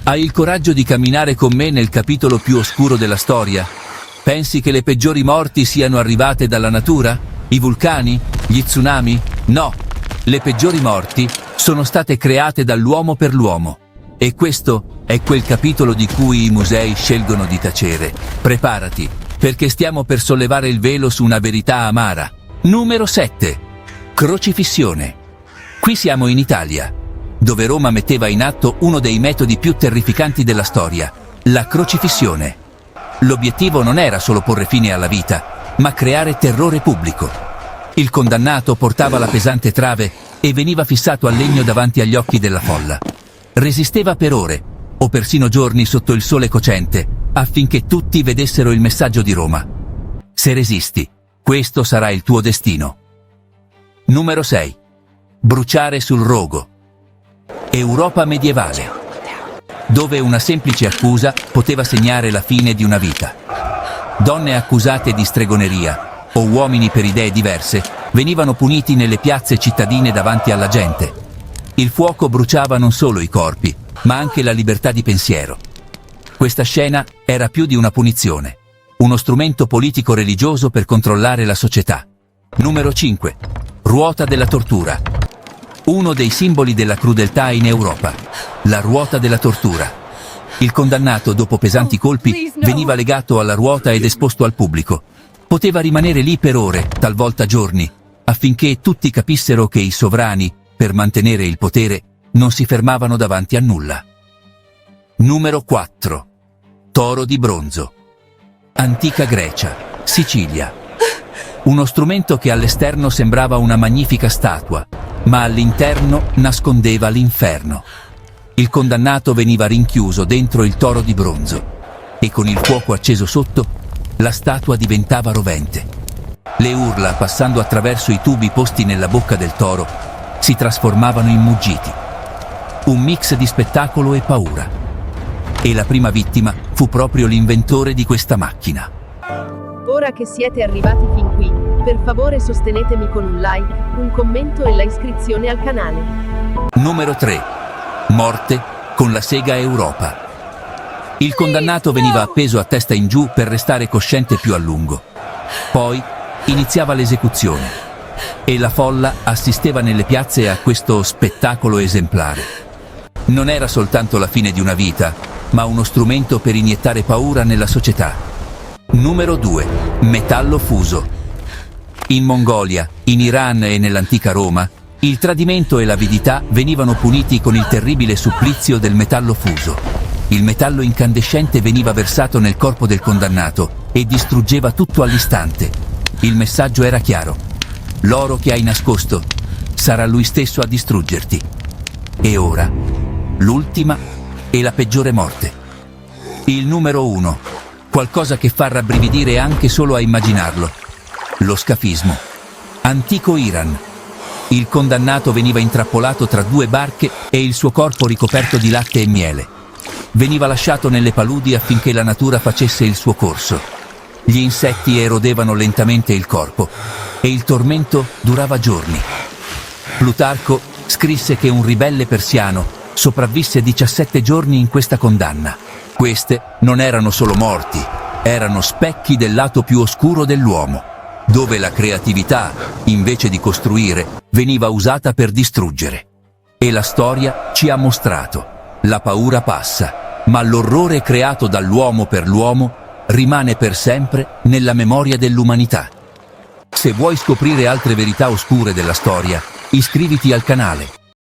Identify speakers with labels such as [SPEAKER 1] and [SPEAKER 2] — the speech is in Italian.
[SPEAKER 1] Hai il coraggio di camminare con me nel capitolo più oscuro della storia? Pensi che le peggiori morti siano arrivate dalla natura? I vulcani? Gli tsunami? No, le peggiori morti sono state create dall'uomo per l'uomo. E questo è quel capitolo di cui i musei scelgono di tacere. Preparati, perché stiamo per sollevare il velo su una verità amara. Numero 7. Crocifissione. Qui siamo in Italia, dove Roma metteva in atto uno dei metodi più terrificanti della storia, la crocifissione. L'obiettivo non era solo porre fine alla vita, ma creare terrore pubblico. Il condannato portava la pesante trave e veniva fissato al legno davanti agli occhi della folla. Resisteva per ore, o persino giorni sotto il sole cocente, affinché tutti vedessero il messaggio di Roma. Se resisti, questo sarà il tuo destino. Numero 6. Bruciare sul rogo. Europa medievale, dove una semplice accusa poteva segnare la fine di una vita. Donne accusate di stregoneria o uomini per idee diverse venivano puniti nelle piazze cittadine davanti alla gente. Il fuoco bruciava non solo i corpi, ma anche la libertà di pensiero. Questa scena era più di una punizione, uno strumento politico-religioso per controllare la società. Numero 5. Ruota della tortura. Uno dei simboli della crudeltà in Europa, la ruota della tortura. Il condannato, dopo pesanti colpi, veniva legato alla ruota ed esposto al pubblico. Poteva rimanere lì per ore, talvolta giorni, affinché tutti capissero che i sovrani, per mantenere il potere, non si fermavano davanti a nulla. Numero 4. Toro di bronzo. Antica Grecia, Sicilia. Uno strumento che all'esterno sembrava una magnifica statua, ma all'interno nascondeva l'inferno. Il condannato veniva rinchiuso dentro il toro di bronzo e con il fuoco acceso sotto, la statua diventava rovente. Le urla, passando attraverso i tubi posti nella bocca del toro, si trasformavano in muggiti. Un mix di spettacolo e paura. E la prima vittima fu proprio l'inventore di questa macchina.
[SPEAKER 2] Ora che siete arrivati fin qui, per favore sostenetemi con un like, un commento e la iscrizione al canale.
[SPEAKER 1] Numero 3. Morte con la sega Europa. Il condannato veniva appeso a testa in giù per restare cosciente più a lungo. Poi iniziava l'esecuzione e la folla assisteva nelle piazze a questo spettacolo esemplare. Non era soltanto la fine di una vita, ma uno strumento per iniettare paura nella società. Numero 2. Metallo fuso. In Mongolia, in Iran e nell'antica Roma, il tradimento e l'avidità venivano puniti con il terribile supplizio del metallo fuso. Il metallo incandescente veniva versato nel corpo del condannato e distruggeva tutto all'istante. Il messaggio era chiaro: l'oro che hai nascosto sarà lui stesso a distruggerti. E ora, l'ultima e la peggiore morte. Il numero 1. Qualcosa che fa rabbrividire anche solo a immaginarlo. Lo scafismo. Antico Iran. Il condannato veniva intrappolato tra due barche e il suo corpo ricoperto di latte e miele. Veniva lasciato nelle paludi affinché la natura facesse il suo corso. Gli insetti erodevano lentamente il corpo e il tormento durava giorni. Plutarco scrisse che un ribelle persiano sopravvisse 17 giorni in questa condanna. Queste non erano solo morti, erano specchi del lato più oscuro dell'uomo, dove la creatività, invece di costruire, veniva usata per distruggere. E la storia ci ha mostrato: la paura passa, ma l'orrore creato dall'uomo per l'uomo rimane per sempre nella memoria dell'umanità. Se vuoi scoprire altre verità oscure della storia, iscriviti al canale.